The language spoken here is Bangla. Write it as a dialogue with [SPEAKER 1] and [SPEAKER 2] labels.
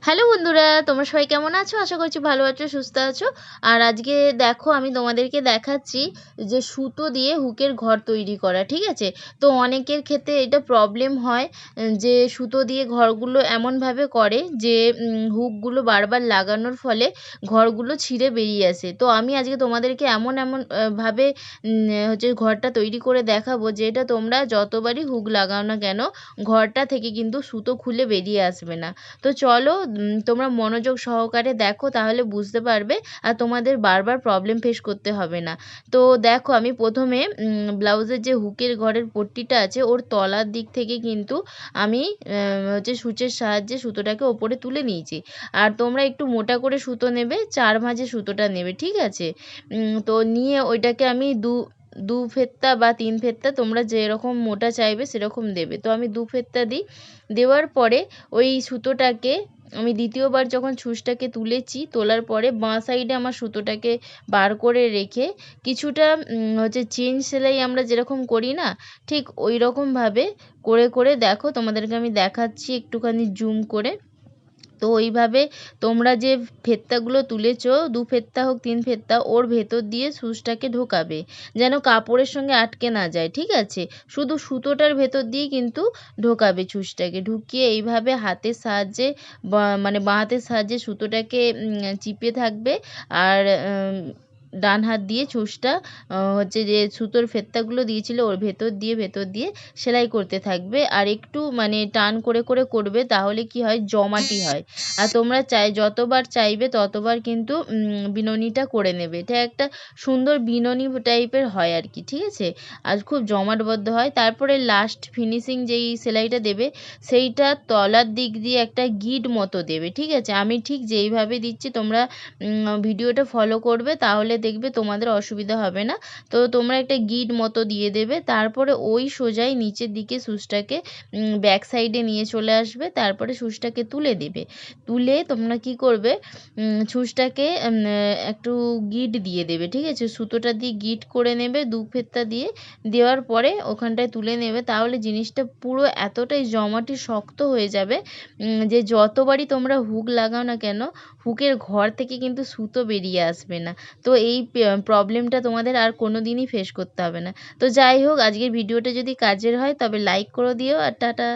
[SPEAKER 1] হ্যালো বন্ধুরা, তোমরা সবাই কেমন আছো? আশা করছি ভালো আছো, সুস্থ আছো। আর আজকে দেখো আমি তোমাদেরকে দেখাচ্ছি যে সুতো দিয়ে হুকের ঘর তৈরি করা, ঠিক আছে? তো অনেকের ক্ষেত্রে এটা প্রবলেম হয় যে সুতো দিয়ে ঘরগুলো এমনভাবে করে যে হুকগুলো বারবার লাগানোর ফলে ঘরগুলো ছিঁড়ে বেরিয়ে আসে। তো আমি আজকে তোমাদেরকে এমন ভাবে হচ্ছে ঘরটা তৈরি করে দেখাবো যে এটা তোমরা যতবারই হুক লাগাও না কেন ঘরটা থেকে কিন্তু সুতো খুলে বেরিয়ে আসবে না। তো চলো তোমরা মনোযোগ সহকারে দেখো, তাহলে বুঝতে পারবে আর তোমাদের বারবার প্রবলেম ফেস করতে হবে না। তো দেখো আমি প্রথমে ব্লাউজের যে হুকের ঘরের পট্টিটা আছে ওর তলার দিক থেকে কিন্তু আমি হচ্ছে সূচের সাহায্যে সুতোটাকে ওপরে তুলে নিয়েছি। আর তোমরা একটু মোটা করে সুতো নেবে, 4 ভাঁজে সুতোটা নেবে, ঠিক আছে? তো নিয়ে ওইটাকে আমি দু ফেত্তা বা 3 ফেত্তা তোমরা যেরকম মোটা চাইবে সেরকম দেবে। তো আমি 2 ফেত্তা দিই। দেওয়ার পরে ওই সুতোটাকে আমি দ্বিতীয়বার যখন ছুঁচটাকে তুলেছি, তোলার পরে বাঁ সাইডে আমার সুতোটাকে বার করে রেখে কিছুটা হচ্ছে চেন সেলাই আমরা যেরকম করি না, ঠিক ওই রকমভাবে করে দেখো তোমাদেরকে আমি দেখাচ্ছি একটুখানি জুম করে। তো ওইভাবে তোমরা যে ফেত্তাগুলো তুলেছো, 2 ফেত্তা হোক 3 ফেত্তা, ওর ভেতর দিয়ে সুচটাকে ঢোকাবে যেন কাপড়ের সঙ্গে আটকে না যায়, ঠিক আছে? শুধু সুতোটার ভেতর দিয়েই কিন্তু ঢোকাবে সুচটাকে। ঢুকিয়ে এইভাবে হাতের সাহায্যে মানে বাঁ হাতের সাহায্যে সুতোটাকে চিপে থাকবে। আর ডান হাত দিয়ে ছুঁচটা হচ্ছে যে সুতোর ফেত্তাগুলো দিয়েছিল ওর ভেতর দিয়ে সেলাই করতে থাকবে। আর একটু মানে টান করে করবে, তাহলে কি হয়, জমাটি হয়। আর তোমরা যতবার চাইবে ততবার কিন্তু বিনুনিটা করে নেবে। এটা একটা সুন্দর বিনুনি টাইপের হয় আর কি, ঠিক আছে? আর খুব জমাটবদ্ধ হয়। তারপরে লাস্ট ফিনিশিং যেই সেলাইটা দেবে সেইটা তলার দিক দিয়ে একটা গিঁট মতো দেবে, ঠিক আছে? আমি ঠিক যেইভাবে দিচ্ছি তোমরা ভিডিওটা ফলো করবে, তাহলে দেখবে তোমাদের অসুবিধা হবে না। তো তোমরা একটা গিঁট মতো দিয়ে দেবে। তারপরে ওই সোজাই নিচের দিকে সুচটাকে ব্যাক সাইডে নিয়ে চলে আসবে। তারপরে সুচটাকে তুলে দেবে। তুলে তোমরা কি করবে, সুচটাকে একটু গিঁট দিয়ে দেবে, ঠিক আছে? সুতোটা দিয়ে গিঁট করে নেবে 2 ফেত্তা দিয়ে। দেওয়ার পরে ওখানটায় তুলে নেবে। তাহলে জিনিসটা পুরো এতটাই জমাটি শক্ত হয়ে যাবে যে যতবারই তোমরা হুক লাগাও না কেন হুকের ঘর থেকে কিন্তু সুতো বেরিয়ে আসবে না। তো এই প্রবলেমটা তোমাদের আর কোনো দিনই ফেস করতে হবে না। তো যাই হোক, আজকের ভিডিওটা যদি কাজের হয় তবে লাইক করে দিও। আর টাটা।